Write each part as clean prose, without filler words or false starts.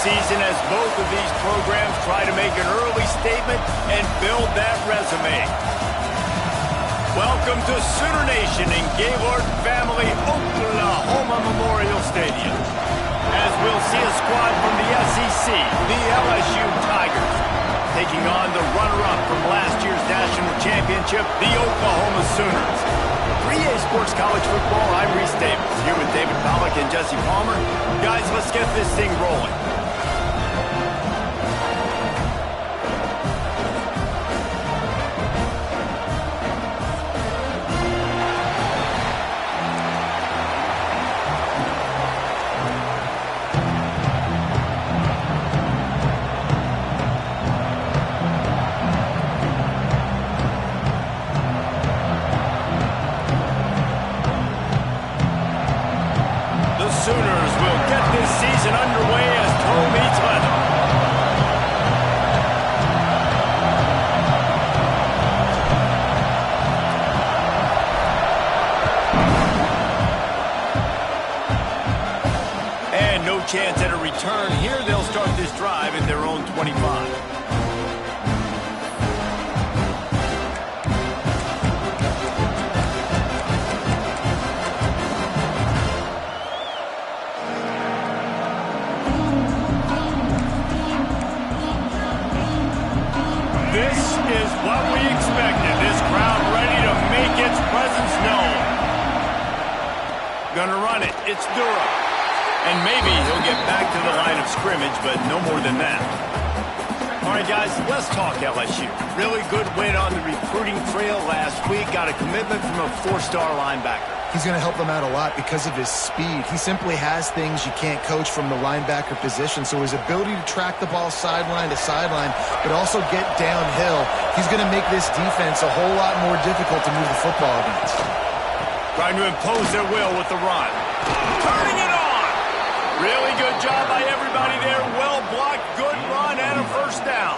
season as both of these programs try to make an early statement and build that resume. Welcome to Sooner Nation in Gaylord Family Oklahoma Memorial Stadium, as we'll see a squad from the SEC, the LSU Tigers, taking on the runner-up from last year's national championship, the Oklahoma Sooners. 3A Sports College Football, I'm Reese Davis, here with David Pollack and Jesse Palmer. Guys, let's get this thing rolling. Sooners will get this season underway as toe meets leather. And no chance at a return here. They'll start this drive at their own 25. This is what we expected. This crowd ready to make its presence known. Gonna run it. It's Durham. And maybe he'll get back to the line of scrimmage, but no more than that. All right, guys, let's talk LSU. Really good win on the recruiting trail last week. Got a commitment from a four-star linebacker. He's going to help them out a lot because of his speed. He simply has things you can't coach from the linebacker position. So his ability to track the ball sideline to sideline, but also get downhill, he's going to make this defense a whole lot more difficult to move the football against. Trying to impose their will with the run. Turning it on! Really good job by everybody there. Well blocked, good run, and a first down.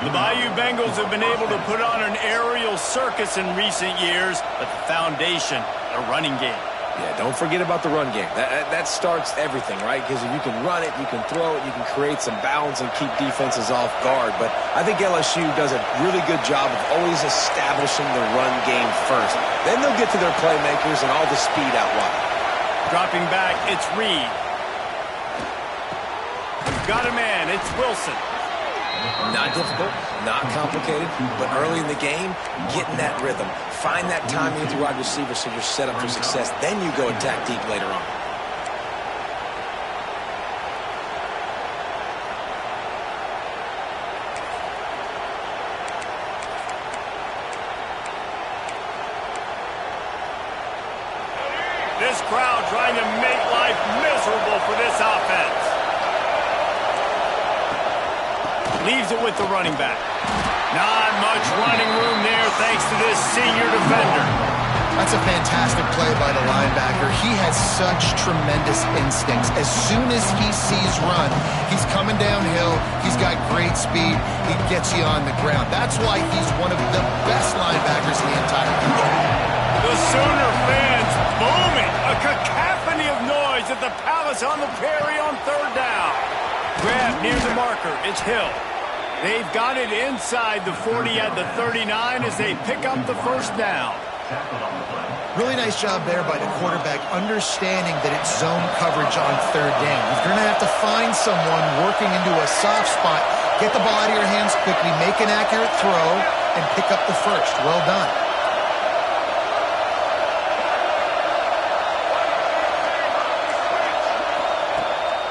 The Bayou Bengals have been able to put on an aerial circus in recent years, but the foundation, a running game. Yeah, don't forget about the run game. That starts everything, right? Because if you can run it, you can throw it, you can create some balance and keep defenses off guard. But I think LSU does a really good job of always establishing the run game first. Then they'll get to their playmakers and all the speed out wide. Dropping back, it's Reed. Got a man, it's Wilson. Not difficult, not complicated, but early in the game, getting that rhythm. Find that timing with your wide receiver so you're set up for success. Then you go attack deep later on. This crowd trying to make life miserable for this offense. Leaves it with the running back. Not much running room there thanks to this senior defender. That's a fantastic play by the linebacker. He has such tremendous instincts. As soon as he sees run, he's coming downhill. He's got great speed. He gets you on the ground. That's why he's one of the best linebackers in the entire country. The Sooner fans booming. A cacophony of noise at the Palace on the Prairie on third down. Grab near the marker. It's Hill. They've got it inside the 40 at the 39 as they pick up the first down. Really nice job there by the quarterback, understanding that it's zone coverage on third down. You're going to have to find someone working into a soft spot, get the ball out of your hands quickly, make an accurate throw, and pick up the first. Well done.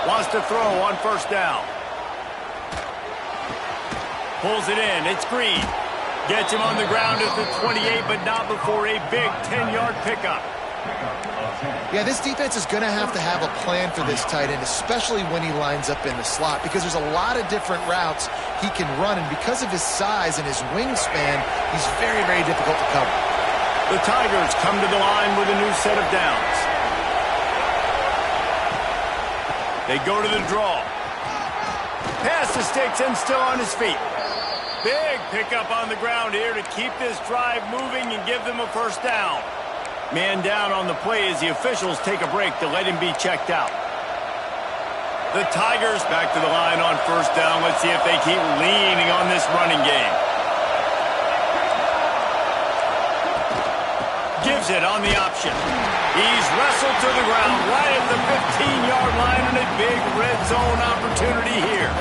Wants to throw on first down. Pulls it in. It's Green. Gets him on the ground at the 28, but not before a big 10-yard pickup. Yeah, this defense is going to have a plan for this tight end, especially when he lines up in the slot, because there's a lot of different routes he can run, and because of his size and his wingspan, he's very, very difficult to cover. The Tigers come to the line with a new set of downs. They go to the draw. Pass to Sticks and still on his feet. Big pickup on the ground here to keep this drive moving and give them a first down. Man down on the play as the officials take a break to let him be checked out. The Tigers back to the line on first down. Let's see if they keep leaning on this running game. Gives it on the option. He's wrestled to the ground right at the 15-yard line and a big red zone opportunity here.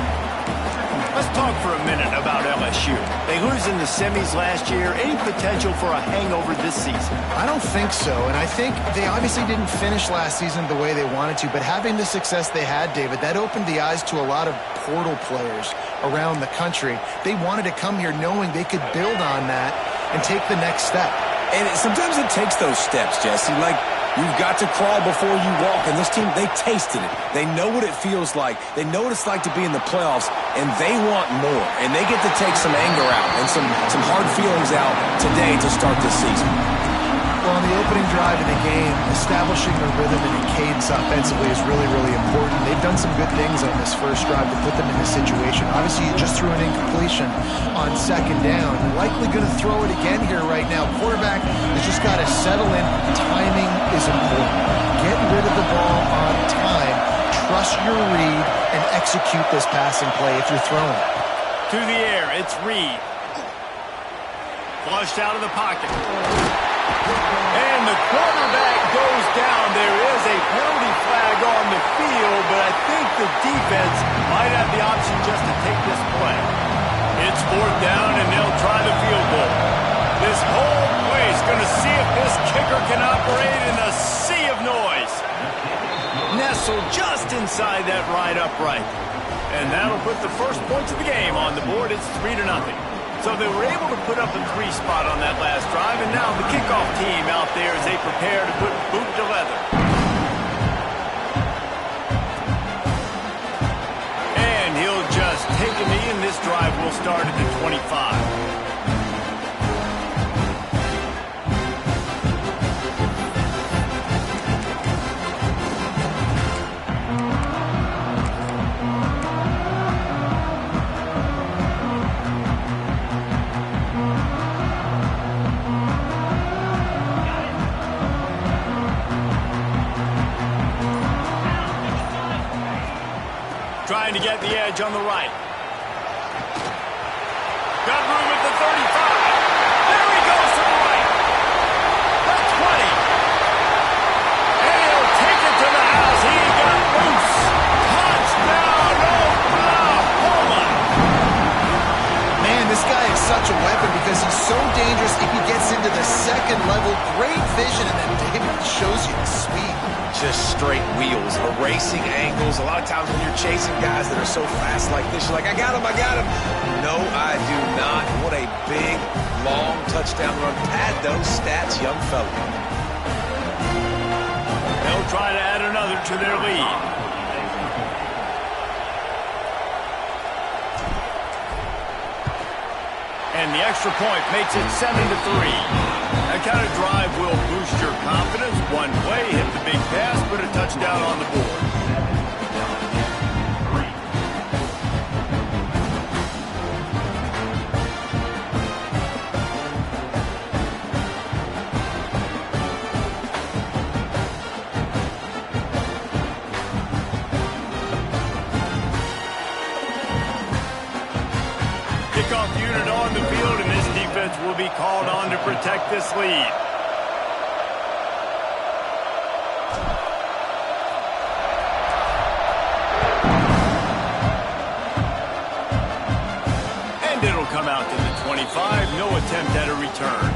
Let's talk for a minute about LSU. They lose in the semis last year. Any potential for a hangover this season? I don't think so, and I think they obviously didn't finish last season the way they wanted to, but having the success they had, David, that opened the eyes to a lot of portal players around the country. They wanted to come here knowing they could build on that and take the next step. And sometimes it takes those steps, Jesse. Like, you've got to crawl before you walk. And this team, they tasted it. They know what it feels like. They know what it's like to be in the playoffs, and they want more. And they get to take some anger out and some hard feelings out today to start this season. Well, on the opening drive of the game, establishing a rhythm and a cadence offensively is really, really important. They've done some good things on this first drive to put them in this situation. Obviously, you just threw an incompletion on second down. You're likely going to throw it again here right now. Quarterback has just got to settle in. Timing is important. Get rid of the ball on time. Trust your read and execute this passing play if you're throwing it. To the air, it's Reed. Flushed out of the pocket. And the quarterback goes down. There is a penalty flag on the field, but I think the defense might have the option just to take this play. It's fourth down, and they'll try the field goal. This whole place going to see if this kicker can operate in a sea of noise. Nestled just inside that right upright. And that'll put the first points of the game on the board. It's 3-0. So they were able to put up a 3 spot on that last drive, and now the kickoff team out there as they prepare to put boot to leather. And he'll just take a knee, and this drive will start at the 25. Trying to get the edge on the right. Got room at the 35. There he goes to the right. The 20. And he'll take it to the house. He got loose. Touchdown, Oklahoma. Man, this guy is such a weapon because he's so dangerous if he gets into the second level. Great vision, and then David shows you the speed. Just straight wheels, erasing angles. A lot of times when you're chasing guys that are so fast like this, you're like, I got him. No, I do not. What a big, long touchdown run. Pad those stats, young fella. They'll try to add another to their lead. And the extra point makes it 7-3. That kind of drive will boost your confidence. One play, hit the big pass, put a touchdown on the board. Kickoff unit on the field, and this defense will be called on to protect this lead. And it'll come out to the 25. No attempt at a return.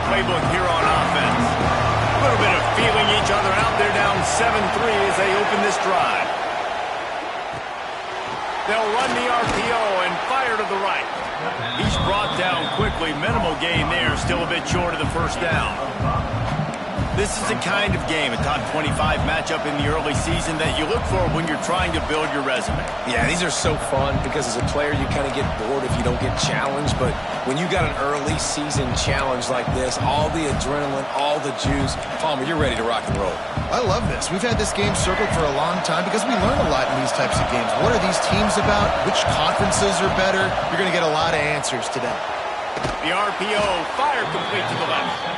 Playbook here on offense. A little bit of feeling each other out. They're down 7-3 as they open this drive. They'll run the RPO and fire to the right. He's brought down quickly. Minimal gain there. Still a bit short of the first down. This is the kind of game, a top 25 matchup in the early season that you look for when you're trying to build your resume. Yeah, these are so fun because as a player, you kind of get bored if you don't get challenged. But when you got an early season challenge like this, all the adrenaline, all the juice, Palmer, you're ready to rock and roll. I love this. We've had this game circled for a long time because we learn a lot in these types of games. What are these teams about? Which conferences are better? You're going to get a lot of answers today. The RPO, fire complete to the left.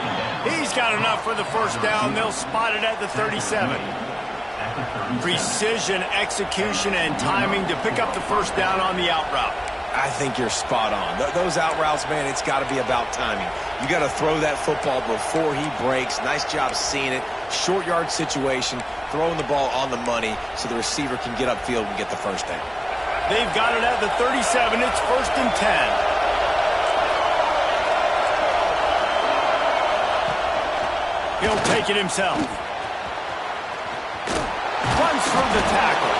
He's got enough for the first down. They'll spot it at the 37. Precision, execution, and timing to pick up the first down on the out route. I think you're spot on. Those out routes, man, it's got to be about timing. You got to throw that football before he breaks. Nice job seeing it. Short yard situation, throwing the ball on the money so the receiver can get upfield and get the first down. They've got it at the 37. It's 1st and 10. He'll take it himself. Runs through the tackle.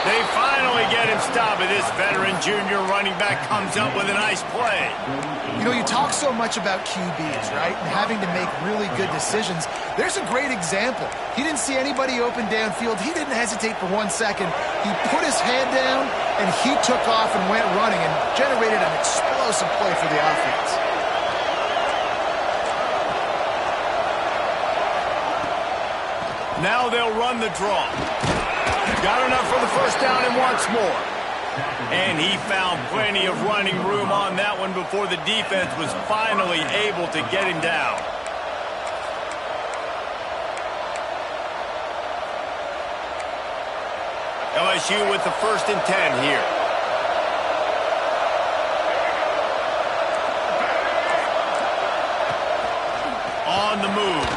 They finally get him stopped, and this veteran junior running back comes up with a nice play. You know, you talk so much about QBs, right? And having to make really good decisions. There's a great example. He didn't see anybody open downfield. He didn't hesitate for 1 second. He put his head down, and he took off and went running and generated an explosive play for the offense. Now they'll run the draw. Got enough for the first down and wants more. And he found plenty of running room on that one before the defense was finally able to get him down. LSU with the 1st and 10 here. On the move.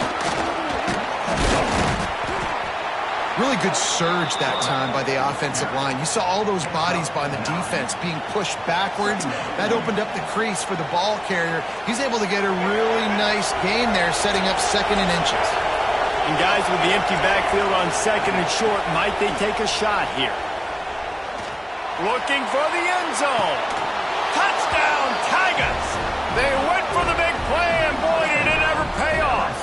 Really good surge that time by the offensive line. You saw all those bodies by the defense being pushed backwards. That opened up the crease for the ball carrier. He's able to get a really nice gain there, setting up 2nd and inches. And guys, with the empty backfield on 2nd and short, might they take a shot here? Looking for the end zone. Touchdown, Tigers! They went for the big play, and boy, did it ever pay off.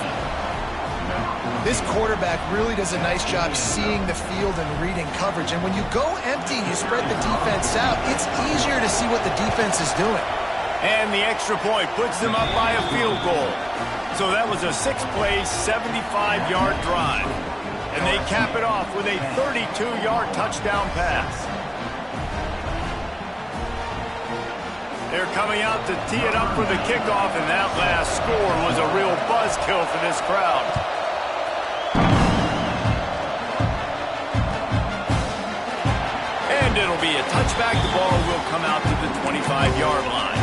This quarterback really does a nice job seeing the field and reading coverage. And when you go empty, you spread the defense out, it's easier to see what the defense is doing. And the extra point puts them up by a field goal. So that was a 6-play, 75-yard drive. And they cap it off with a 32-yard touchdown pass. They're coming out to tee it up for the kickoff, and that last score was a real buzzkill for this crowd. And it'll be a touchback. The ball will come out to the 25-yard line.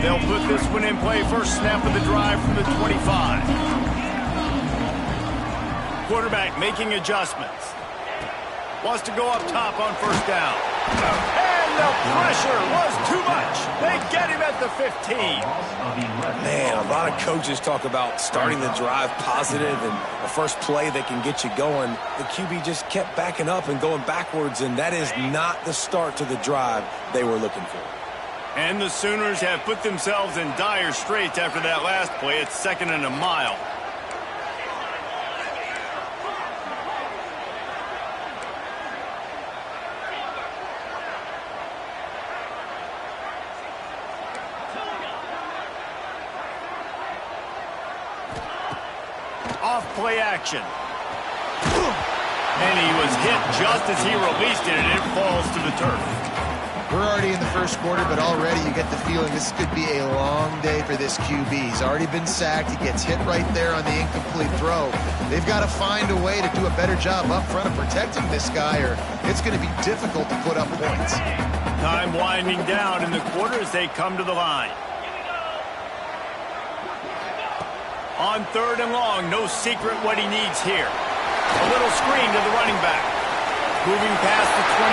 They'll put this one in play. First snap of the drive from the 25. Quarterback making adjustments. Wants to go up top on first down. And the pressure was too much. They get him at the 15. Man, a lot of coaches talk about starting the drive positive and the first play that can get you going. The QB just kept backing up and going backwards, and that is not the start to the drive they were looking for. And the Sooners have put themselves in dire straits after that last play. It's 2nd and a mile. Off play action. And he was hit just as he released it, and it falls to the turf. We're already in the first quarter, but already you get the feeling this could be a long day for this QB. He's already been sacked. He gets hit right there on the incomplete throw. They've got to find a way to do a better job up front of protecting this guy, or it's going to be difficult to put up points. Time winding down in the quarter as they come to the line. On 3rd and long, no secret what he needs here. A little screen to the running back. Moving past the 25.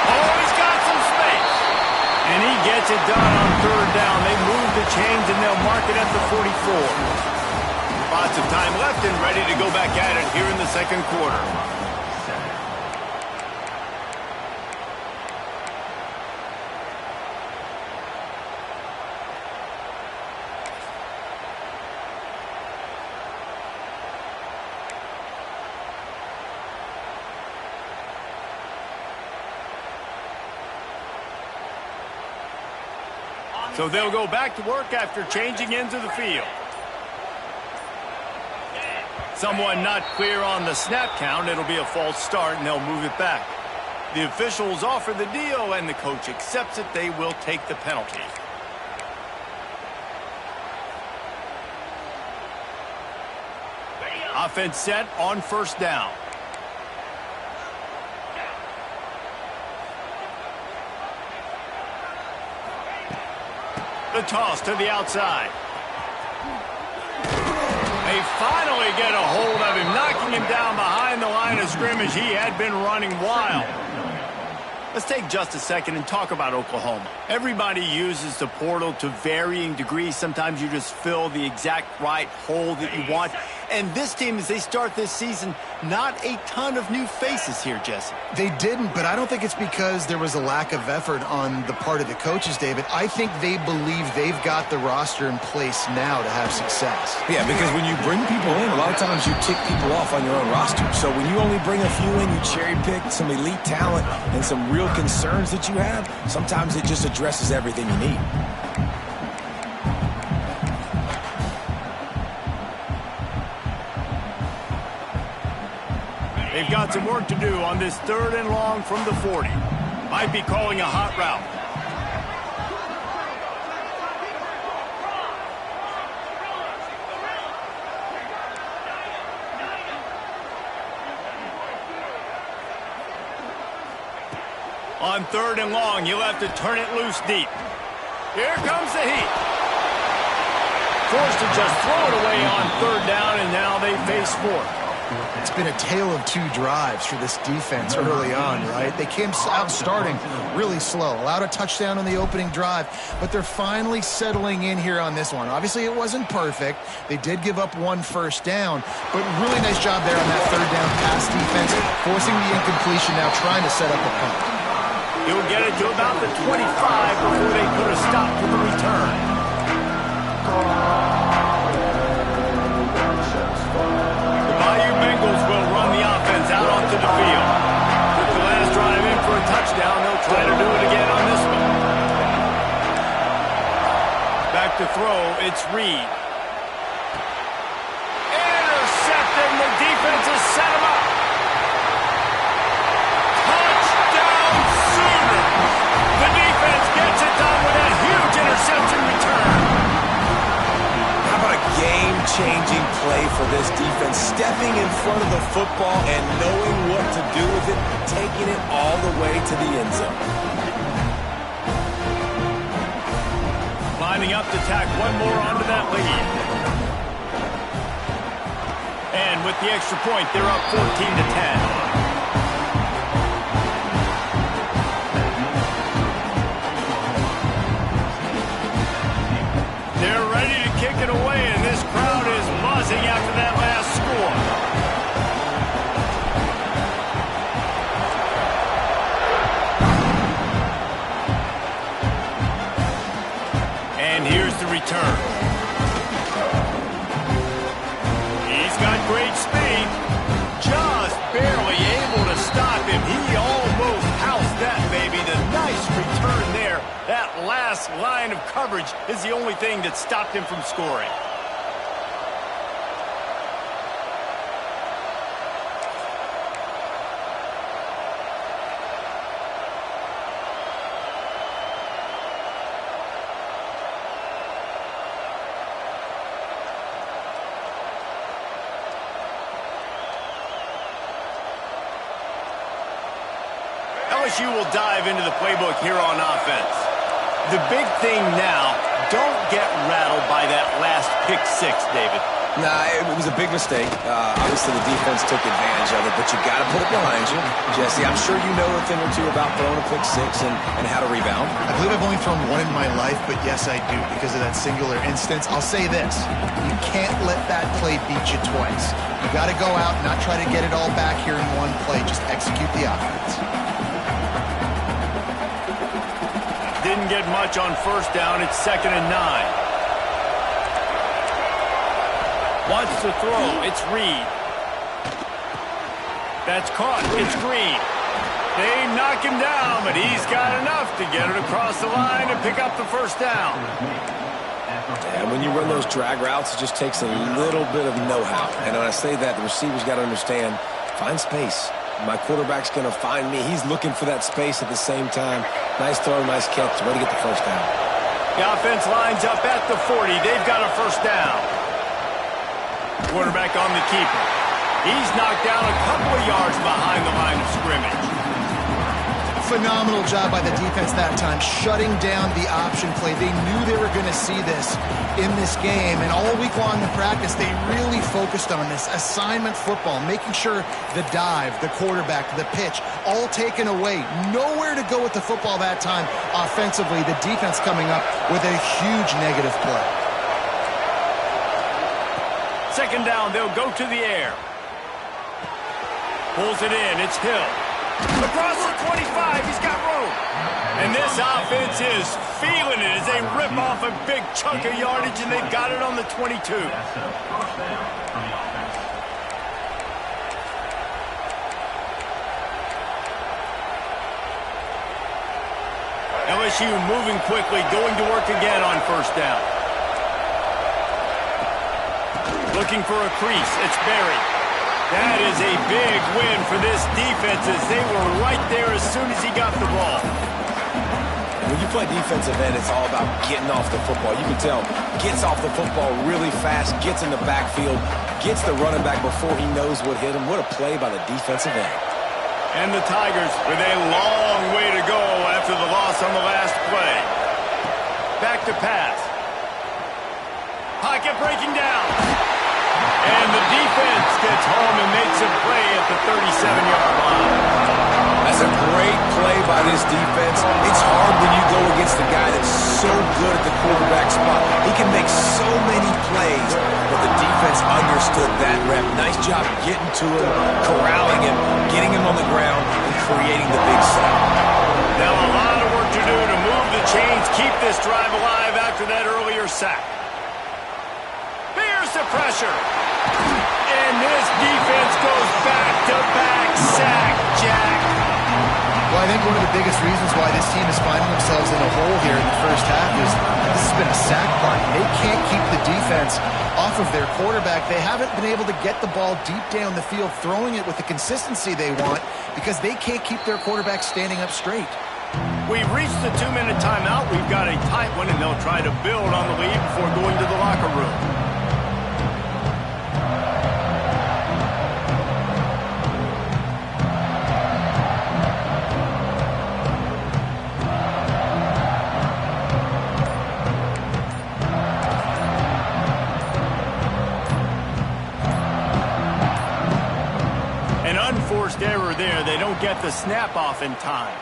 Oh, he's got some space. And he gets it done on 3rd down. They move the chains and they'll mark it at the 44. Lots of time left and ready to go back at it here in the 2nd quarter. So they'll go back to work after changing into the field. Someone not clear on the snap count. It'll be a false start, and they'll move it back. The officials offer the deal, and the coach accepts it. They will take the penalty. Offense set on first down. The toss to the outside. They finally get a hold of him, knocking him down behind the line of scrimmage. He had been running wild. Let's take just a second and talk about Oklahoma. Everybody uses the portal to varying degrees. Sometimes you just fill the exact right hole that you want. And this team, as they start this season, not a ton of new faces here, Jesse. They didn't, but I don't think it's because there was a lack of effort on the part of the coaches, David. I think they believe they've got the roster in place now to have success. Yeah, because when you bring people in, a lot of times you tick people off on your own roster. So when you only bring a few in, you cherry pick some elite talent and some real concerns that you have, sometimes it just addresses everything you need. They've got some work to do on this 3rd and long from the 40. Might be calling a hot route. On 3rd and long, you'll have to turn it loose deep. Here comes the heat. Forced to just throw it away on 3rd down, and now they face 4th. It's been a tale of two drives for this defense early on, right? They came out starting really slow, allowed a touchdown on the opening drive, but they're finally settling in here on this one. Obviously, it wasn't perfect. They did give up 1 first down, but really nice job there on that 3rd down pass defense, forcing the incompletion, now trying to set up a punt. He'll get it to about the 25 before they put a stop to the return. Bengals will run the offense out onto the field. Took the last drive in for a touchdown. They'll try to do it again on this one. Back to throw. It's Reed. Intercepted. The defense has set him up. Touchdown Sooners. The defense gets it done with a huge interception return. How about a game-changing play for this defense, stepping in front of the football and knowing what to do with it, taking it all the way to the end zone. Lining up to tack one more onto that lead. And with the extra point, they're up 14-10. They're ready to kick it away, and this crowd is buzzing after that last score. And here's the return. He's got great speed. Just barely able to stop him. He almost housed that baby. The nice return there. That last line of coverage is the only thing that stopped him from scoring. LSU will dive into the playbook here on offense. The big thing now, don't get rattled by that last pick 6, David. Nah, it was a big mistake. Obviously, the defense took advantage of it, but you got to put it behind you. Jesse, I'm sure you know a thing or two about throwing a pick 6 and how to rebound. I believe I've only thrown 1 in my life, but yes, I do because of that singular instance. I'll say this. You can't let that play beat you twice. You got to go out and not try to get it all back here in one play. Just execute the offense. Didn't get much on first down. It's 2nd and 9. Wants to throw. It's Reed. That's caught. It's Green. They knock him down, but he's got enough to get it across the line and pick up the first down. And when you run those drag routes, it just takes a little bit of know-how. And when I say that, the receiver's got to understand, find space. My quarterback's going to find me. He's looking for that space at the same time. Nice throw, nice catch. Way to get the first down. The offense lines up at the 40. They've got a first down. Quarterback on the keeper. He's knocked down a couple of yards behind the line of scrimmage. Phenomenal job by the defense that time, shutting down the option play. They knew they were going to see this in this game, and all week long in practice, they really focused on this assignment football, making sure the dive, the quarterback, the pitch, all taken away. Nowhere to go with the football that time offensively. The defense coming up with a huge negative play. Second down, they'll go to the air. Pulls it in, it's Hill. Across the 25, he's got room. And this offense is feeling it as they rip off a big chunk of yardage, and they've got it on the 22. LSU moving quickly, going to work again on first down. Looking for a crease, it's Berry. That is a big win for this defense as they were right there as soon as he got the ball. When you play defensive end, it's all about getting off the football. You can tell, gets off the football really fast, gets in the backfield, gets the running back before he knows what hit him. What a play by the defensive end. And the Tigers with a long way to go after the loss on the last play. Back to pass. Pocket breaking down. And the defense gets home and makes a play at the 37-yard line. That's a great play by this defense. It's hard when you go against a guy that's so good at the quarterback spot. He can make so many plays, but the defense understood that rep. Nice job getting to him, corralling him, getting him on the ground, and creating the big sack. Now a lot of work to do to move the chains, keep this drive alive after that earlier sack. Here's the pressure. And this defense goes back-to-back sack, Jack. Well, I think one of the biggest reasons why this team is finding themselves in a hole here in the first half is this has been a sack party. They can't keep the defense off of their quarterback. They haven't been able to get the ball deep down the field, throwing it with the consistency they want because they can't keep their quarterback standing up straight. We've reached the 2-minute timeout. We've got a tight one, and they'll try to build on the lead before going to the locker room. Unforced error there. They don't get the snap off in time.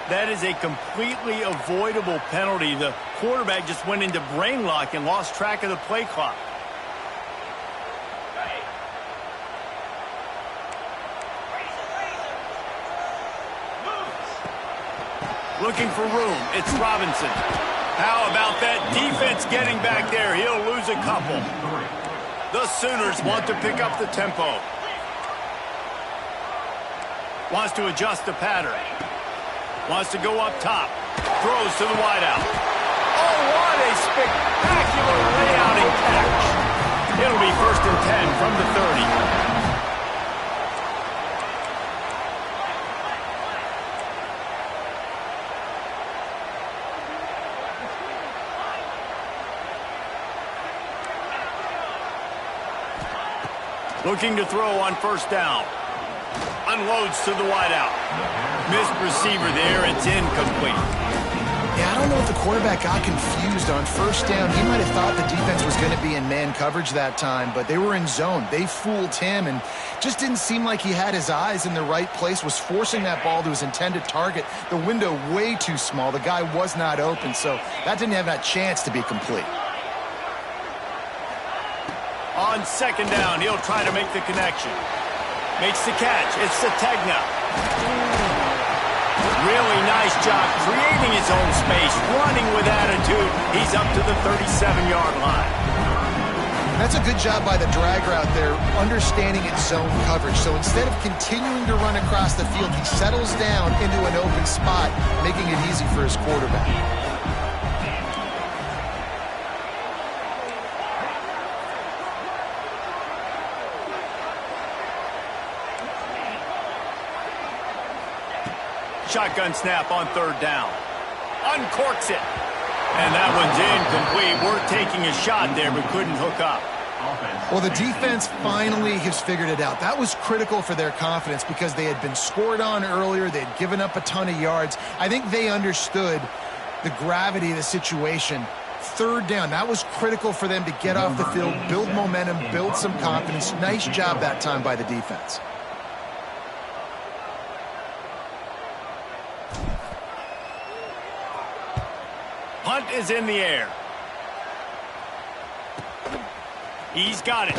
That is a completely avoidable penalty. The quarterback just went into brain lock and lost track of the play clock. Looking for room. It's Robinson. How about that defense getting back there? He'll lose a couple. The Sooners want to pick up the tempo. Wants to adjust the pattern. Wants to go up top. Throws to the wideout. Oh, what a spectacular layout and catch. It'll be 1st and 10 from the 30. Looking to throw on first down. Unloads to the wideout. Missed receiver there. It's incomplete. Yeah, I don't know if the quarterback got confused on first down. He might have thought the defense was going to be in man coverage that time, but they were in zone. They fooled him and just didn't seem like he had his eyes in the right place, was forcing that ball to his intended target. The window way too small. The guy was not open, so that didn't have that chance to be complete. On second down, he'll try to make the connection. Makes the catch. It's Sategna. Really nice job creating his own space, running with attitude. He's up to the 37-yard line. That's a good job by the drag route there, understanding its zone coverage. So instead of continuing to run across the field, he settles down into an open spot, making it easy for his quarterback. Shotgun snap on third down. Uncorks it. And that one's incomplete. We're taking a shot there, but couldn't hook up. Well, the defense finally has figured it out. That was critical for their confidence because they had been scored on earlier. They had given up a ton of yards. I think they understood the gravity of the situation. Third down, that was critical for them to get off the field, build momentum, build some confidence. Nice job that time by the defense. Punt is in the air. He's got it.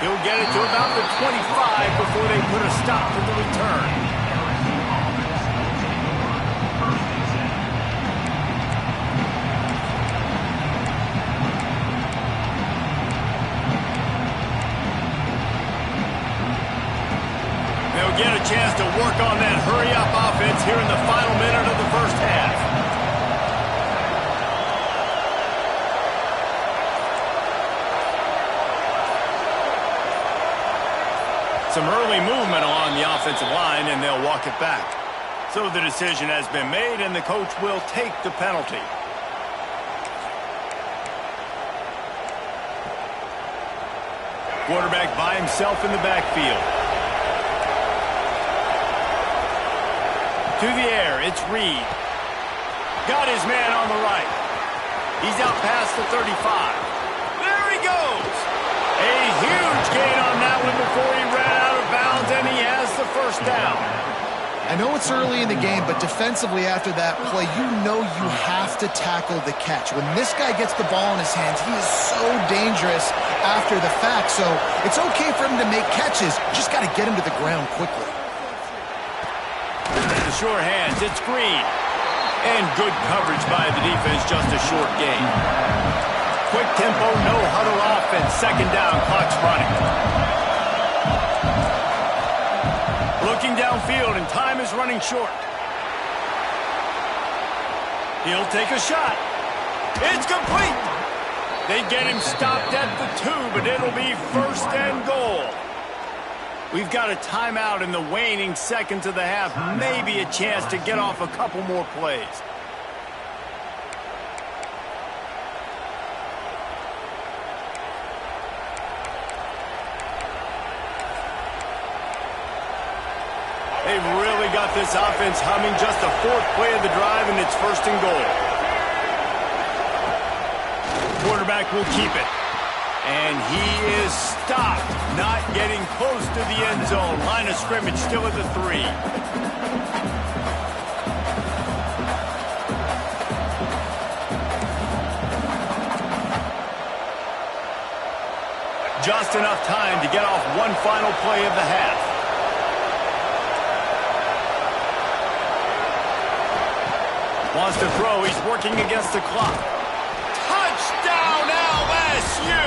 He'll get it to about the 25 before they put a stop to the return. They'll get a chance to work on that hurry-up offense here in the final minute of the first half. Some early movement along the offensive line, and they'll walk it back. So the decision has been made, and the coach will take the penalty. Quarterback by himself in the backfield. To the air, it's Reed. Got his man on the right. He's out past the 35. There he goes! A huge gain on that one before he ran out of bounds, and he has the first down. I know it's early in the game, but defensively after that play, you know you have to tackle the catch. When this guy gets the ball in his hands, he is so dangerous after the fact. So it's okay for him to make catches. Just got to get him to the ground quickly. The sure hands, it's Green. And good coverage by the defense, just a short gain. Quick tempo, no huddle offense. Second down, clock's running. Looking downfield, and time is running short. He'll take a shot. It's complete. They get him stopped at the 2, but it'll be first and goal. We've got a timeout in the waning seconds of the half. Maybe a chance to get off a couple more plays. They've really got this offense humming. Just the fourth play of the drive, and it's first and goal. Quarterback will keep it. And he is stopped, not getting close to the end zone. Line of scrimmage still at the 3. Just enough time to get off one final play of the half. Wants to throw. He's working against the clock. Touchdown, LSU!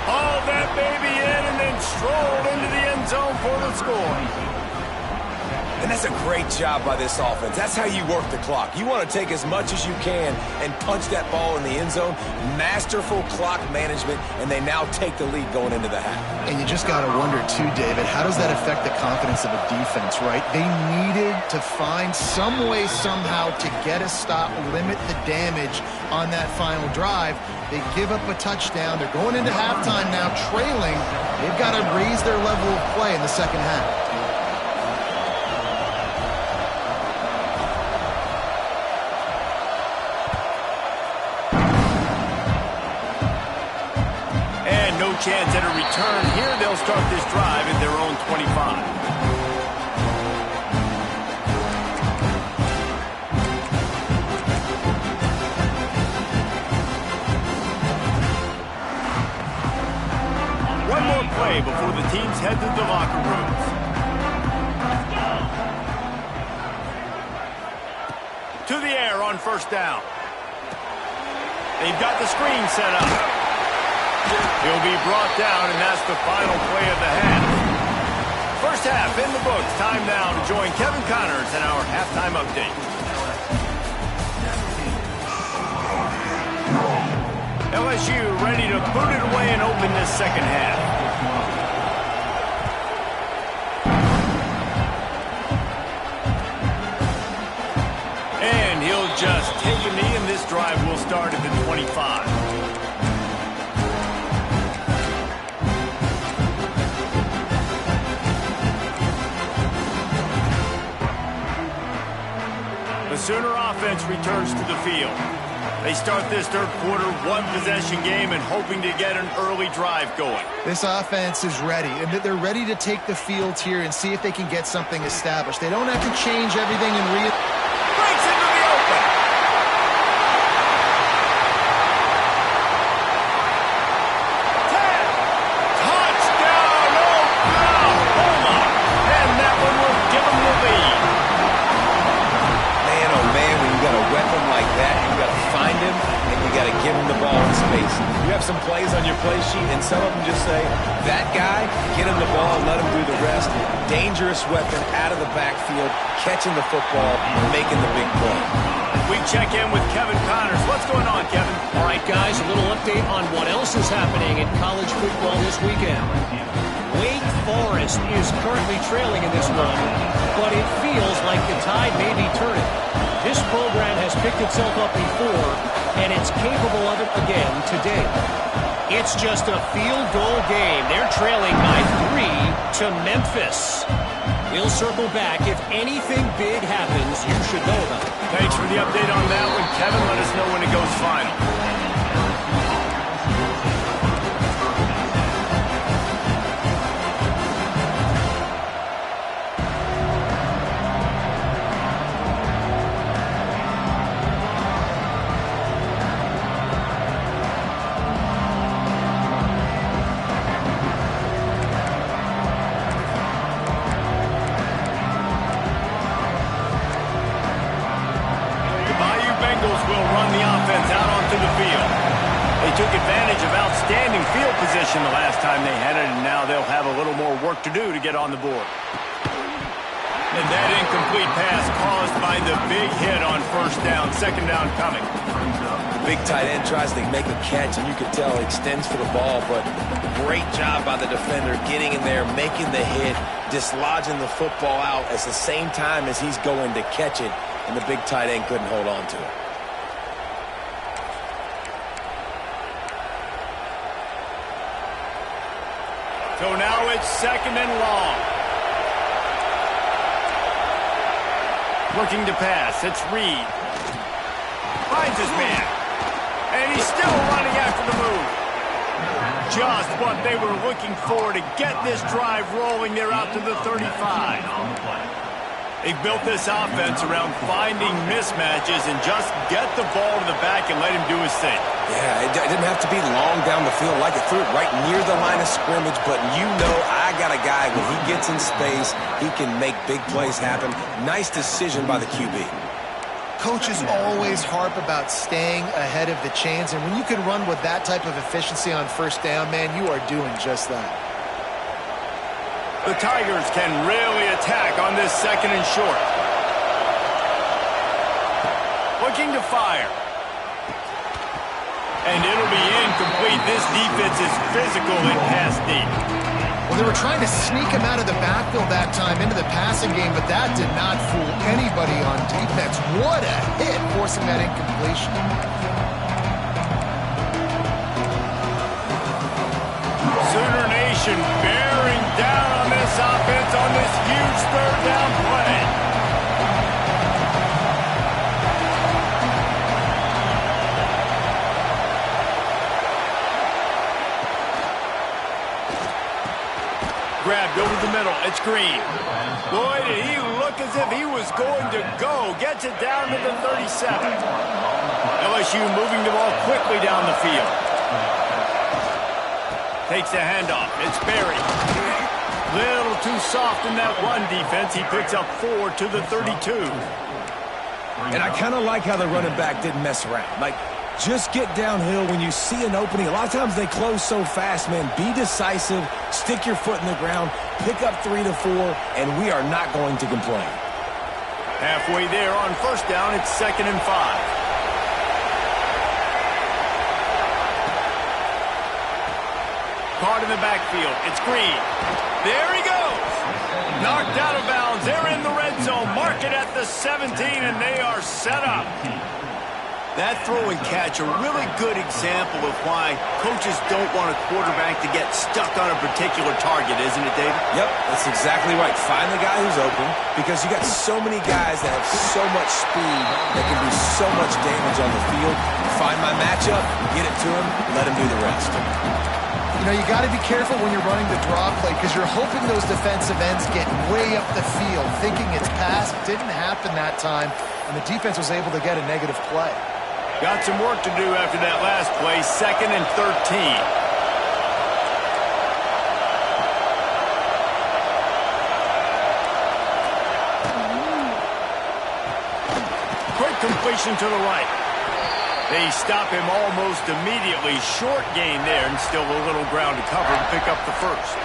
Haul that baby in and then strolled into the end zone for the score. And that's a great job by this offense. That's how you work the clock. You want to take as much as you can and punch that ball in the end zone. Masterful clock management, and they now take the lead going into the half. And you just got to wonder, too, David, how does that affect the confidence of a defense, right? They needed to find some way, somehow, to get a stop, limit the damage on that final drive. They give up a touchdown. They're going into halftime now, trailing. They've got to raise their level of play in the second half. Chance at a return here. They'll start this drive at their own 25. One more play before the teams head to the locker rooms. To the air on first down. They've got the screen set up. He'll be brought down, and that's the final play of the half. First half in the books. Time now to join Kevin Connors in our halftime update. LSU ready to boot it away and open this second half. And he'll just take a knee, and this drive will start at the 25. The Sooner offense returns to the field. They start this third quarter one-possession game and hoping to get an early drive going. This offense is ready, and they're ready to take the field here and see if they can get something established. They don't have to change everything and breaks into the open. Touchdown, Oklahoma. And that one will give them the lead. Man, oh man, when you got a weapon like that, you got to find him, and you got to give him the ball in space. You have some plays on your play sheet, and some of them just say, that guy, get him the ball, let him do the rest. Dangerous weapon out of the backfield, catching the football, making the big play. We check in with Kevin Connors. What's going on, Kevin? All right, guys, a little update on what else is happening in college football this weekend. Wake Forest is currently trailing in this one, but it feels like the tide may be turning. This program has picked itself up before, and it's capable of it again today. It's just a field goal game. They're trailing by 3 to Memphis. We'll circle back. If anything big happens, you should know about it. Thanks for the update on that one, Kevin. Let us know when it goes final. Will run the offense out onto the field. They took advantage of outstanding field position the last time they had it, and now they'll have a little more work to do to get on the board. And that incomplete pass caused by the big hit on first down, second down coming. The big tight end tries to make a catch, and you can tell he extends for the ball, but great job by the defender getting in there, making the hit, dislodging the football out at the same time as he's going to catch it, and the big tight end couldn't hold on to it. So now it's second and long. Looking to pass. It's Reed. Finds his man. And he's still running after the move. Just what they were looking for to get this drive rolling. They're out to the 35. They've built this offense around finding mismatches and just get the ball to the back and let him do his thing. Yeah, it didn't have to be long down the field. Like it threw it right near the line of scrimmage, but you know I got a guy, when he gets in space, he can make big plays happen. Nice decision by the QB. Coaches always harp about staying ahead of the chains, and when you can run with that type of efficiency on first down, man, you are doing just that. The Tigers can really attack on this second and short. Looking to fire. And it'll be incomplete. This defense is physical and pass deep. Well, they were trying to sneak him out of the backfield that time into the passing game, but that did not fool anybody on defense. What a hit, forcing that incompletion. Sooner Nation bearing down on this offense on this huge third down play. Grabbed over the middle. It's Green. Boy, did he look as if he was going to go. Gets it down to the 37. LSU moving the ball quickly down the field. Takes the handoff. It's Berry. Little too soft in that run defense. He picks up 4 to the 32. And I kind of like how the running back didn't mess around. Like, Just get downhill when you see an opening. A lot of times they close so fast, man. Be decisive, stick your foot in the ground, pick up 3 to 4, and we are not going to complain. Halfway there on first down, it's 2nd and 5. Caught in the backfield. It's Green. There he goes. Knocked out of bounds. They're in the red zone. Mark it at the 17, and they are set up. That throw and catch, a really good example of why coaches don't want a quarterback to get stuck on a particular target, isn't it, David? Yep, that's exactly right. Find the guy who's open, because you got so many guys that have so much speed that can do so much damage on the field. Find my matchup, get it to him, let him do the rest. You know, you got to be careful when you're running the draw play because you're hoping those defensive ends get way up the field, thinking it's pass. Didn't happen that time, and the defense was able to get a negative play. Got some work to do after that last play. 2nd and 13. Quick completion to the right. They stop him almost immediately. Short gain there, and still a little ground to cover to pick up the first.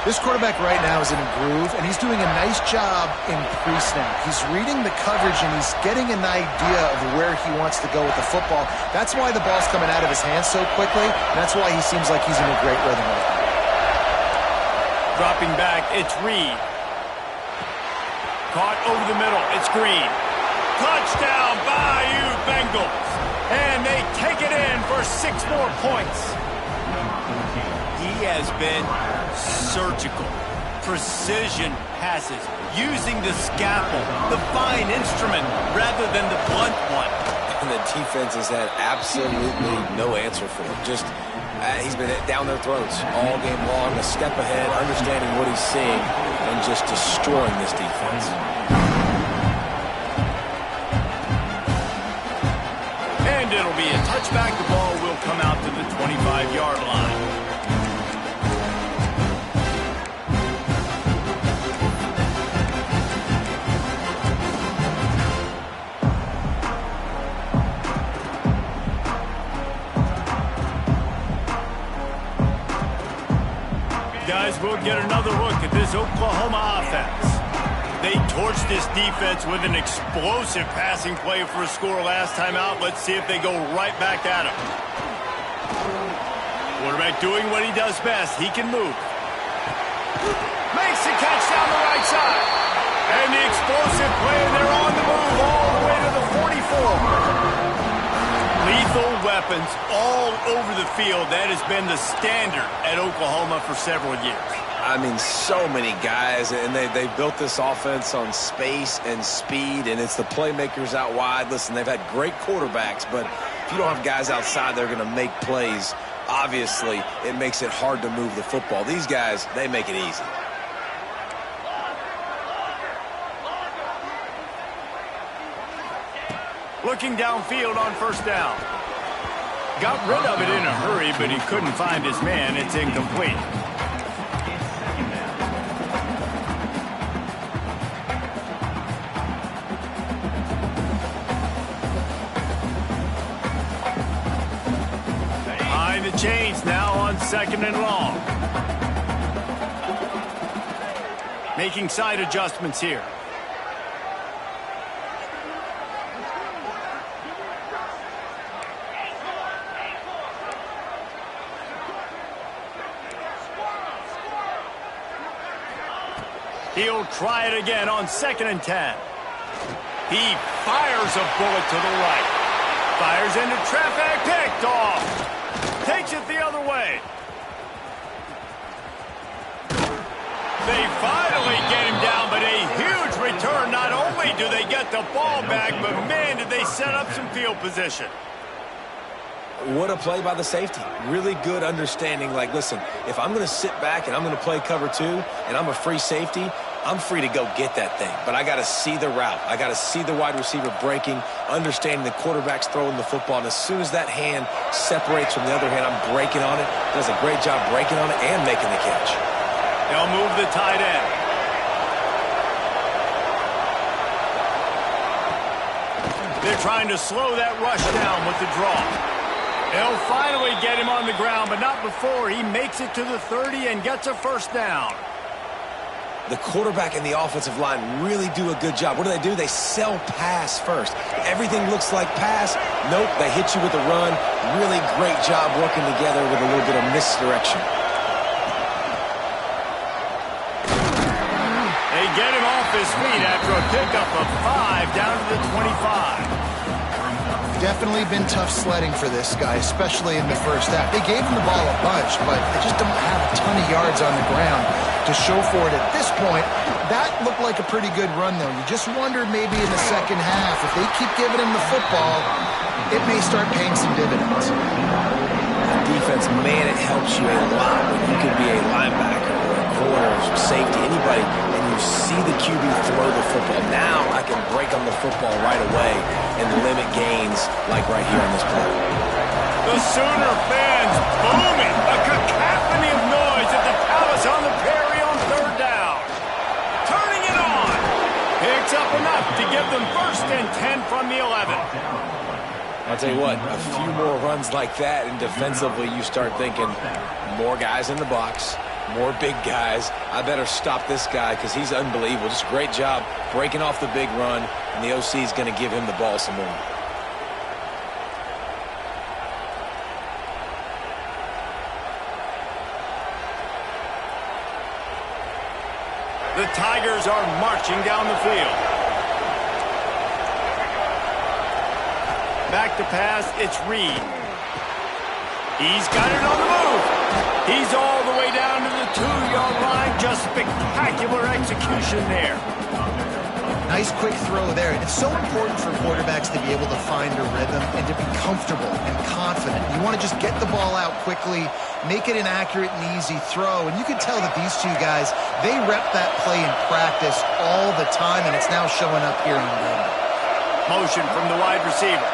This quarterback right now is in a groove, and he's doing a nice job in pre-snap. He's reading the coverage, and he's getting an idea of where he wants to go with the football. That's why the ball's coming out of his hands so quickly, and that's why he seems like he's in a great rhythm right now. Dropping back, it's Reed. Caught over the middle, it's Green. Touchdown, Bayou Bengals. And they take it in for 6 more points. He has been surgical. Precision passes, using the scalpel, the fine instrument, rather than the blunt one. And the defense has had absolutely no answer for him. Just, he's been down their throats all game long, a step ahead, understanding what he's seeing, and just destroying this defense. And it'll be a touchback. The ball will come out to the 25-yard line. Guys, we'll get another look at this Oklahoma offense. They torched this defense with an explosive passing play for a score last time out. Let's see if they go right back at him. Quarterback doing what he does best. He can move. Makes the catch down the right side. And the explosive play, and they're on the move all the way to the 44. Lethal weapons all over the field. That has been the standard at Oklahoma for several years. I mean, so many guys, and they built this offense on space and speed, and it's the playmakers out wide. Listen, they've had great quarterbacks, but if you don't have guys outside, they're going to make plays. Obviously, it makes it hard to move the football. These guys, they make it easy. Looking downfield on first down. Got rid of it in a hurry, but he couldn't find his man. It's incomplete. Behind the chains now on 2nd and long. Making side adjustments here. He'll try it again on 2nd and 10. He fires a bullet to the right. Fires into traffic, picked off. Takes it the other way. They finally get him down, but a huge return. Not only do they get the ball back, but man, did they set up some field position. What a play by the safety. Really good understanding. Like, listen, if I'm going to sit back and I'm going to play cover 2 and I'm a free safety, I'm free to go get that thing. But I got to see the route. I got to see the wide receiver breaking, understanding the quarterback's throwing the football. And as soon as that hand separates from the other hand, I'm breaking on it. Does a great job breaking on it and making the catch. They'll move the tight end. They're trying to slow that rush down with the draw. They'll finally get him on the ground, but not before he makes it to the 30 and gets a first down. The quarterback and the offensive line really do a good job. What do? They sell pass first. Everything looks like pass. Nope, they hit you with a run. Really great job working together with a little bit of misdirection. They get him off his feet after a pickup of 5 down to the 25. Definitely been tough sledding for this guy, especially in the first half. They gave him the ball a bunch, but they just don't have a ton of yards on the ground to show for it at this point. That looked like a pretty good run, though. You just wonder maybe in the second half, if they keep giving him the football, it may start paying some dividends. Defense, man, it helps you a lot when you can be a linebacker or a corner or safety, anybody, and you see the QB throw the football. Now I can break on the football right away and limit gains like right here on this play. The Sooner fans booming, a cacophony of noise at the Palace on the Prairie on third down. Turning it on. Picks up enough to give them 1st and 10 from the 11. I'll tell you what, a few more runs like that, and defensively you start thinking more guys in the box, more big guys. I better stop this guy because he's unbelievable. Just a great job breaking off the big run, and the OC is going to give him the ball some more. The Tigers are marching down the field. Back to pass, it's Reed. He's got it on the move. He's all the way down to the 2-yard line. Just spectacular execution there. Nice quick throw there. It's so important for quarterbacks to be able to find a rhythm and to be comfortable and confident. You want to just get the ball out quickly, make it an accurate and easy throw. And you can tell that these two guys, they rep that play in practice all the time, and it's now showing up here on game. Motion from the wide receiver.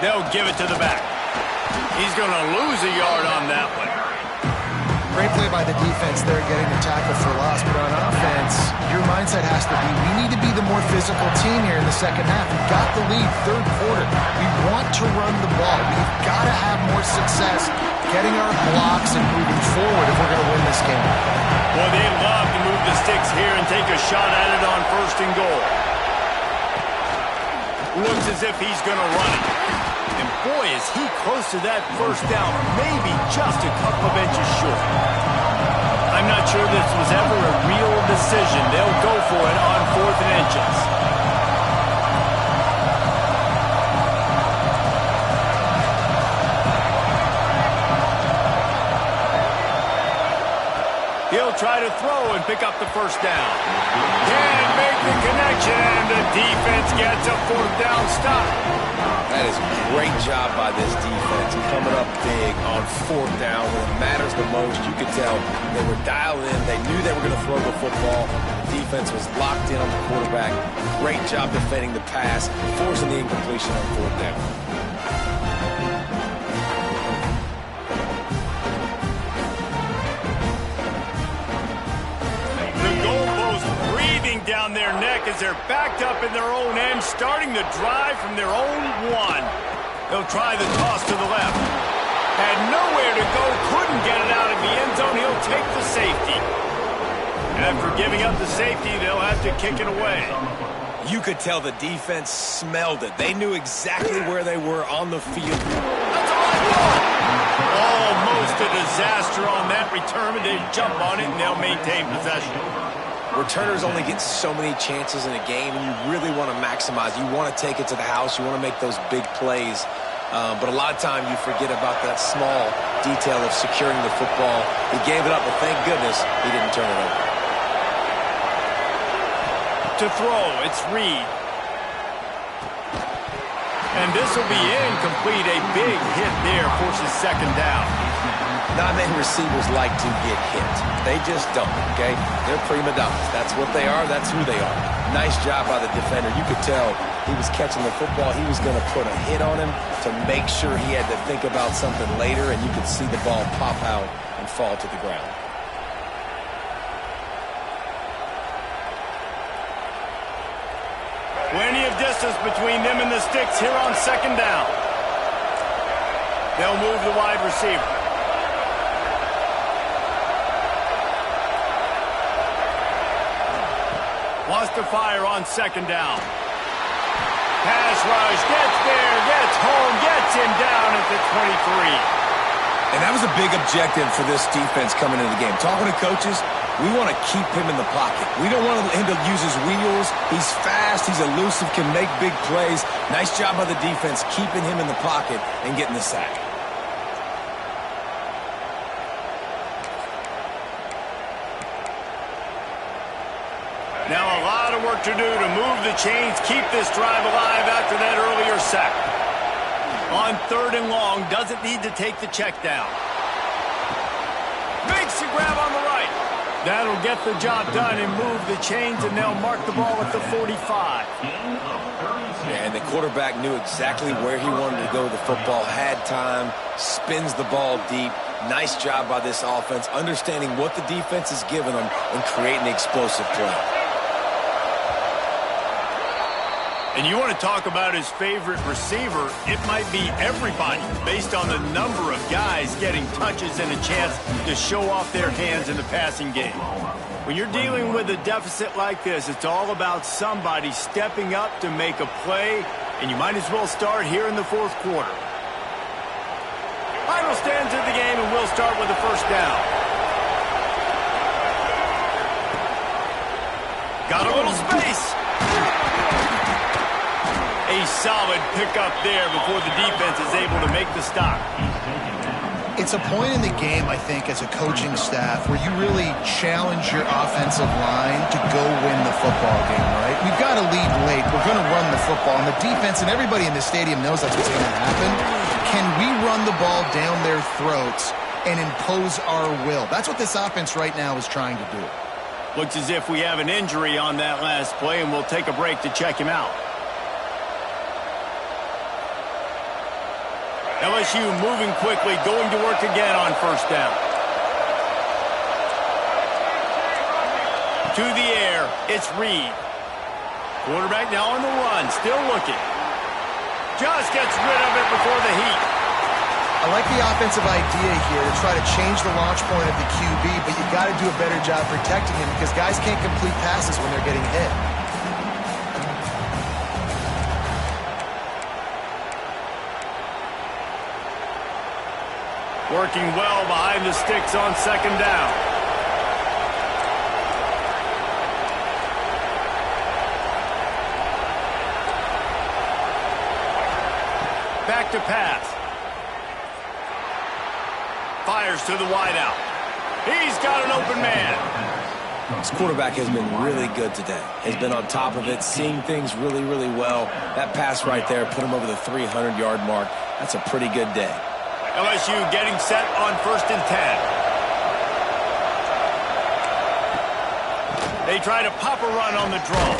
They'll give it to the back. He's going to lose a yard on that one. Great play by the defense there, getting the tackle for loss. But on offense, your mindset has to be, we need to be the more physical team here in the second half. We've got the lead, third quarter. We want to run the ball. We've got to have more success getting our blocks and moving forward if we're going to win this game. Well, they love to move the sticks here and take a shot at it on 1st and goal. Looks as if he's going to run it. And boy, is he close to that first down, maybe just a couple of inches short. I'm not sure this was ever a real decision. They'll go for it on 4th and inches. He'll try to throw and pick up the first down. Can't make the connection, and the defense gets a 4th down stop. That is a great job by this defense, coming up big on 4th down when it matters the most. You could tell they were dialed in. They knew they were going to throw the football. The defense was locked in on the quarterback. Great job defending the pass, forcing the incompletion on 4th down. Down their neck as they're backed up in their own end, starting the drive from their own 1. They'll try the toss to the left. Had nowhere to go, couldn't get it out of the end zone. He'll take the safety. After giving up the safety, they'll have to kick it away. You could tell the defense smelled it. They knew exactly where they were on the field. That's a right one. Almost a disaster on that return, but they jump on it and they'll maintain possession. Returners only get so many chances in a game, and you really want to maximize. You want to take it to the house. You want to make those big plays. But a lot of time you forget about that small detail of securing the football. He gave it up, but thank goodness he didn't turn it over. To throw, it's Reed. And this will be incomplete. A big hit there forces 2nd down. Not many receivers like to get hit. They just don't, okay? They're prima donnas. That's what they are. That's who they are. Nice job by the defender. You could tell he was catching the football. He was going to put a hit on him to make sure he had to think about something later, and you could see the ball pop out and fall to the ground. Plenty of distance between them and the sticks here on second down. They'll move the wide receiver. Wants to fire on second down. Pass rush, gets there, gets home, gets him down at the 23. And that was a big objective for this defense coming into the game. Talking to coaches, we want to keep him in the pocket. We don't want him to use his wheels. He's fast, he's elusive, can make big plays. Nice job by the defense keeping him in the pocket and getting the sack. Now a lot of work to do to move the chains, keep this drive alive after that earlier sack. On third and long, doesn't need to take the check down. Makes the grab on the right. That'll get the job done and move the chains, and they'll mark the ball at the 45. Yeah, and the quarterback knew exactly where he wanted to go with the football, had time, spins the ball deep. Nice job by this offense, understanding what the defense is giving them and creating the explosive play. And you want to talk about his favorite receiver, it might be everybody based on the number of guys getting touches and a chance to show off their hands in the passing game. When you're dealing with a deficit like this, it's all about somebody stepping up to make a play, and you might as well start here in the fourth quarter. Final stands of the game, and we'll start with the first down. Got a little space. A solid pickup there before the defense is able to make the stop. It's a point in the game, I think, as a coaching staff where you really challenge your offensive line to go win the football game, right? We've got to lead late. We're going to run the football. And the defense and everybody in the stadium knows that's what's going to happen. Can we run the ball down their throats and impose our will? That's what this offense right now is trying to do. Looks as if we have an injury on that last play, and we'll take a break to check him out. LSU moving quickly, going to work again on first down. To the air, it's Reed. Quarterback now on the run, still looking. Just gets rid of it before the heat. I like the offensive idea here to try to change the launch point of the QB, but you got to do a better job protecting him because guys can't complete passes when they're getting hit. Working well behind the sticks on second down. Back to pass. Fires to the wideout. He's got an open man. This quarterback has been really good today. Has been on top of it, seeing things really, really well. That pass right there put him over the 300-yard mark. That's a pretty good day. LSU getting set on 1st and 10. They try to pop a run on the draw.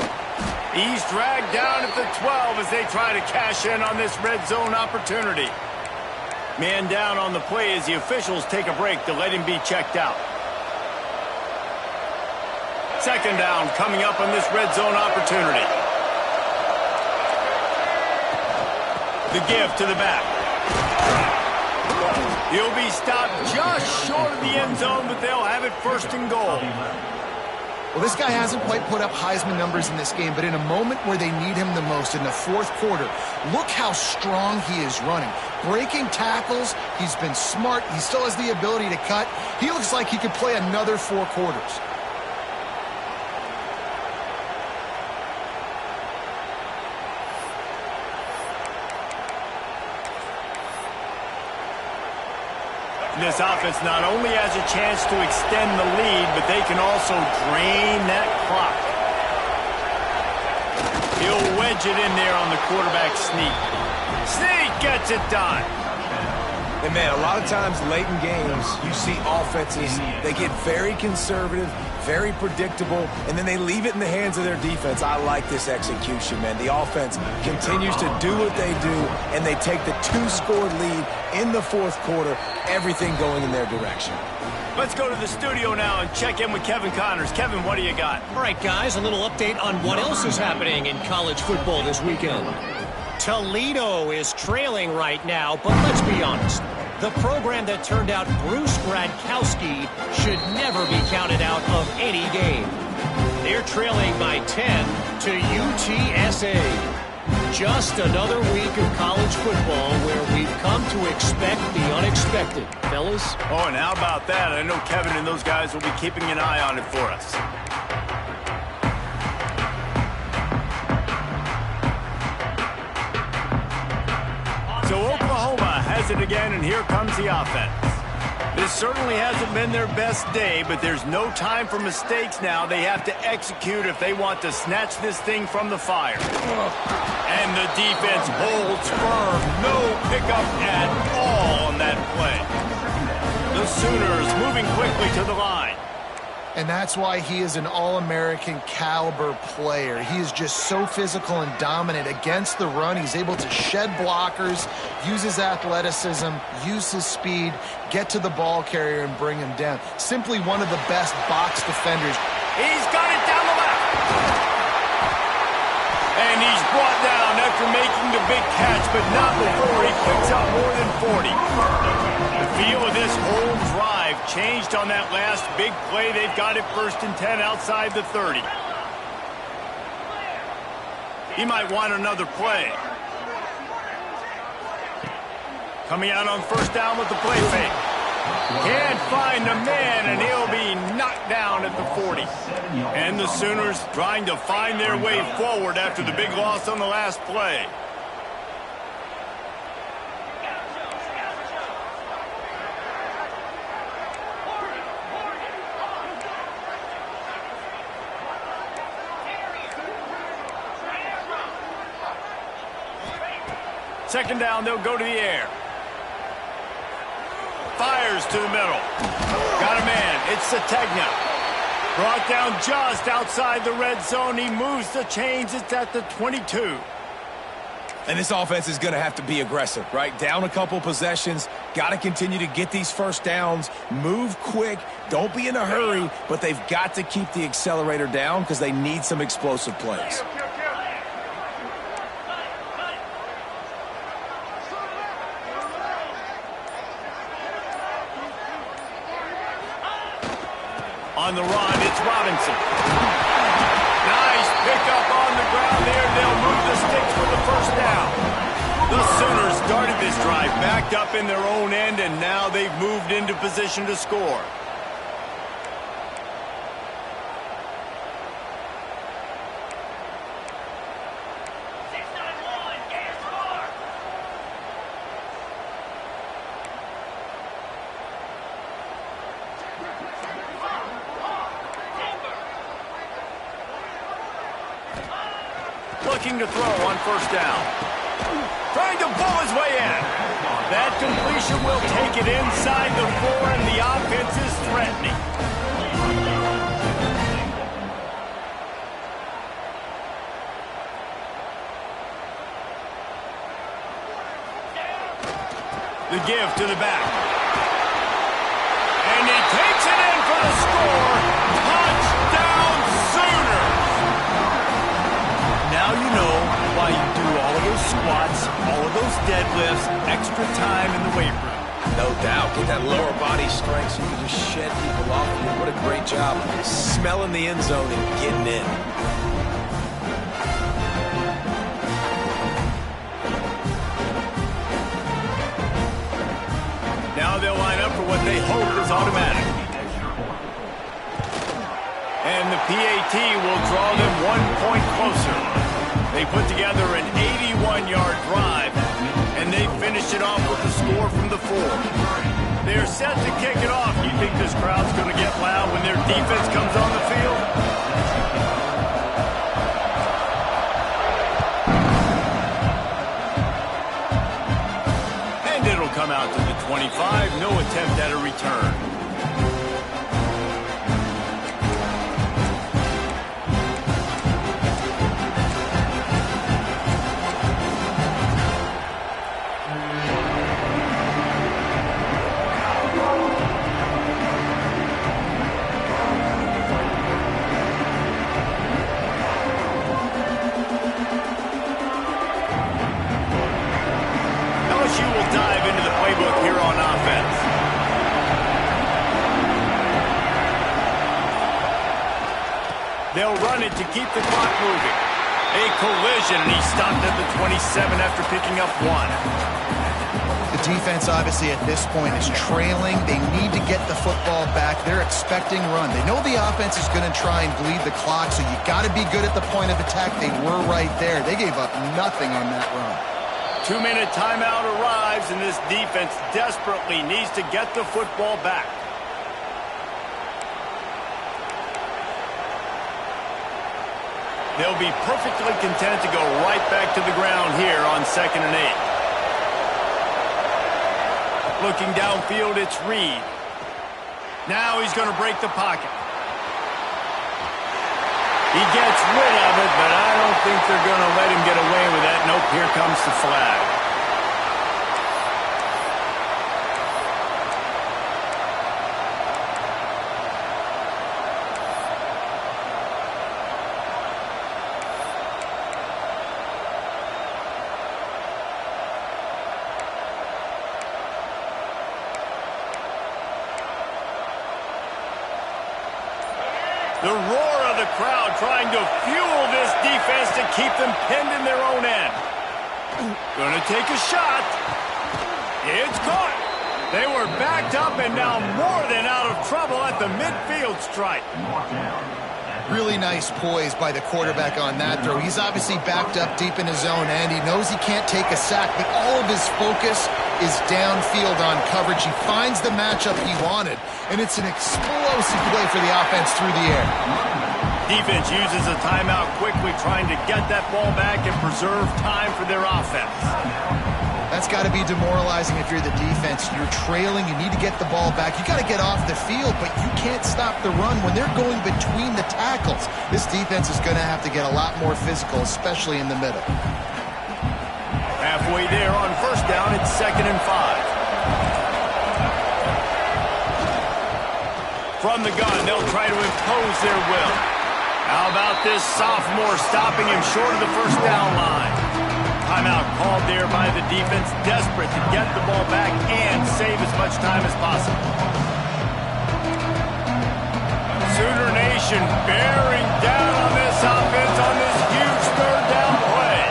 He's dragged down at the 12 as they try to cash in on this red zone opportunity. Man down on the play as the officials take a break to let him be checked out. Second down coming up on this red zone opportunity. The give to the back. He'll be stopped just short of the end zone, but they'll have it 1st and goal. Well, this guy hasn't quite put up Heisman numbers in this game, but in a moment where they need him the most, in the fourth quarter, look how strong he is running. Breaking tackles, he's been smart, he still has the ability to cut. He looks like he could play another 4 quarters. This offense not only has a chance to extend the lead, but they can also drain that clock. He'll wedge it in there on the quarterback sneak. Sneak gets it done. And, man, a lot of times late in games, you see offenses, they get very conservative, very predictable, and then they leave it in the hands of their defense. I like this execution, man. The offense continues to do what they do, and they take the 2-score lead in the fourth quarter, everything going in their direction. Let's go to the studio now and check in with Kevin Connors. Kevin, what do you got? All right, guys, a little update on what else is happening in college football this weekend. Toledo is trailing right now, but let's be honest. The program that turned out Bruce Gradkowski should never be counted out of any game. They're trailing by 10 to UTSA. Just another week of college football where we've come to expect the unexpected, fellas. Oh, and how about that? I know Kevin and those guys will be keeping an eye on it for us. So Oklahoma has it again, and here comes the offense. This certainly hasn't been their best day, but there's no time for mistakes now. They have to execute if they want to snatch this thing from the fire. And the defense holds firm. No pickup at all on that play. The Sooners moving quickly to the line. And that's why he is an All-American caliber player. He is just so physical and dominant against the run. He's able to shed blockers, use his athleticism, use his speed, get to the ball carrier and bring him down. Simply one of the best box defenders. He's got it down the left. And he's brought down after making the big catch, but not before he picks up more than 40. The feel of this whole drive changed on that last big play. They've got it 1st and 10 outside the 30. He might want another play. Coming out on 1st down with the play fake. Can't find the man, and he'll be knocked down at the 40. And the Sooners trying to find their way forward after the big loss on the last play. Second down, they'll go to the air. Fires to the middle. Got a man. It's Sategna. Brought down just outside the red zone. He moves the chains. It's at the 22. And this offense is going to have to be aggressive, right? Down a couple possessions. Got to continue to get these 1st downs. Move quick. Don't be in a hurry. But they've got to keep the accelerator down because they need some explosive plays. On the run, it's Robinson. Nice pickup on the ground there. They'll move the sticks for the 1st down. The Sooners started this drive backed up in their own end, and now they've moved into position to score. Looking to throw on 1st down. Trying to pull his way in. That completion will take it inside the 4, and the offense is threatening. The give to the back. And he takes it in for the score. Touchdown Sooners! Now you know why you do all of those squats, all of those deadlifts, extra time in the weight room. No doubt. Get that lower body strength so you can just shed people off. What a great job smelling the end zone and getting in. Now they'll line up for what they hope is automatic. And the PAT will draw them 1 point closer. They put together an 81-yard drive, and they finished it off with a score from the 4. They're set to kick it off. You think this crowd's going to get loud when their defense comes on the field? And it'll come out to the 20. at a return. LSU will dive into the playbook here on offense. They'll run it to keep the clock moving. A collision, and he stopped at the 27 after picking up 1. The defense, obviously, at this point is trailing. They need to get the football back. They're expecting run. They know the offense is going to try and bleed the clock, so you got to be good at the point of attack. They were right there. They gave up nothing on that run. 2-minute timeout arrives, and this defense desperately needs to get the football back. They'll be perfectly content to go right back to the ground here on 2nd and 8. Looking downfield, it's Reed. Now he's going to break the pocket. He gets rid of it, but I don't think they're going to let him get away with that. Nope, here comes the flag. The roar of the crowd trying to fuel this defense to keep them pinned in their own end. Gonna take a shot. It's caught. They were backed up and now more than out of trouble at the midfield stripe. Really nice poise by the quarterback on that throw. He's obviously backed up deep in his own end. He knows he can't take a sack, but all of his focus is downfield on coverage. He finds the matchup he wanted, and it's an explosive play for the offense through the air. Defense uses a timeout quickly, trying to get that ball back and preserve time for their offense. That's got to be demoralizing if you're the defense. You're trailing. You need to get the ball back. You got to get off the field, but you can't stop the run when they're going between the tackles. This defense is going to have to get a lot more physical, especially in the middle. Halfway there on 1st down, it's 2nd and 5. From the gun, they'll try to impose their will. How about this sophomore stopping him short of the 1st down line? Timeout called there by the defense, desperate to get the ball back and save as much time as possible. Sooner Nation bearing down on this offense on this huge 3rd down play.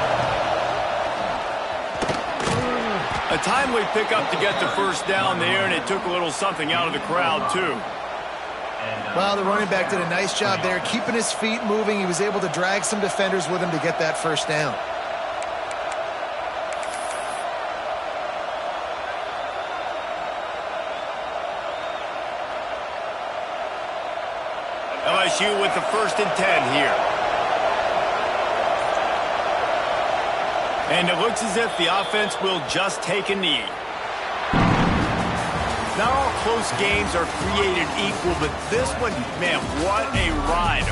A timely pickup to get the 1st down there, and it took a little something out of the crowd, too. Well, the running back did a nice job there, keeping his feet moving. He was able to drag some defenders with him to get that 1st down. LSU with the 1st and 10 here. And it looks as if the offense will just take a knee. Not all close games are created equal, but this one, man, what a ride.